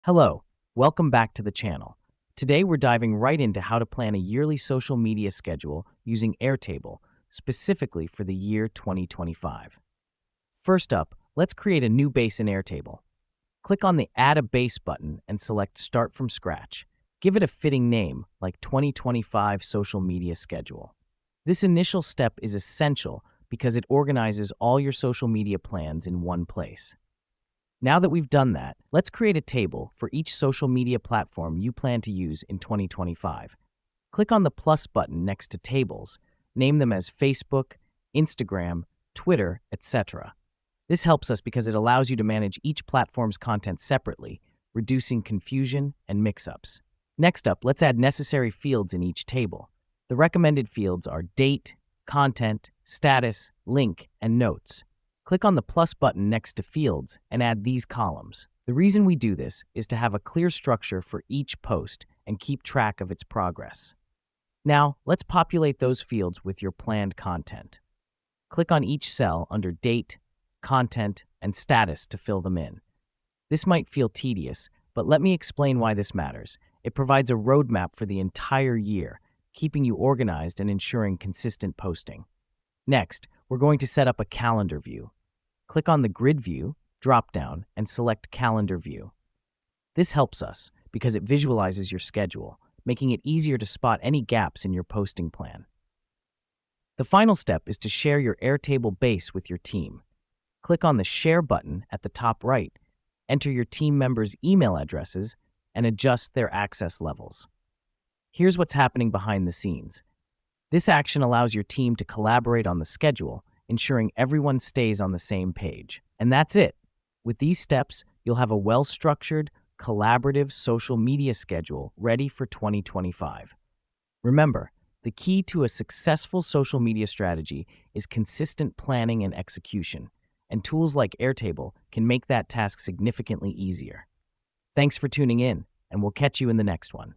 Hello, welcome back to the channel. Today we're diving right into how to plan a yearly social media schedule using Airtable, specifically for the year 2025. First up, let's create a new base in Airtable. Click on the Add a Base button and select Start from Scratch. Give it a fitting name like 2025 Social Media Schedule. This initial step is essential because it organizes all your social media plans in one place. Now that we've done that, let's create a table for each social media platform you plan to use in 2025. Click on the plus button next to Tables, name them as Facebook, Instagram, Twitter, etc. This helps us because it allows you to manage each platform's content separately, reducing confusion and mix-ups. Next up, let's add necessary fields in each table. The recommended fields are Date, Content, Status, Link, and Notes. Click on the plus button next to Fields and add these columns. The reason we do this is to have a clear structure for each post and keep track of its progress. Now, let's populate those fields with your planned content. Click on each cell under Date, Content, and Status to fill them in. This might feel tedious, but let me explain why this matters. It provides a roadmap for the entire year, keeping you organized and ensuring consistent posting. Next, we're going to set up a calendar view. Click on the Grid View drop-down and select Calendar View. This helps us because it visualizes your schedule, making it easier to spot any gaps in your posting plan. The final step is to share your Airtable base with your team. Click on the Share button at the top right, enter your team members' email addresses, and adjust their access levels. Here's what's happening behind the scenes. This action allows your team to collaborate on the schedule, ensuring everyone stays on the same page. And that's it. With these steps, you'll have a well-structured, collaborative social media schedule ready for 2025. Remember, the key to a successful social media strategy is consistent planning and execution, and tools like Airtable can make that task significantly easier. Thanks for tuning in, and we'll catch you in the next one.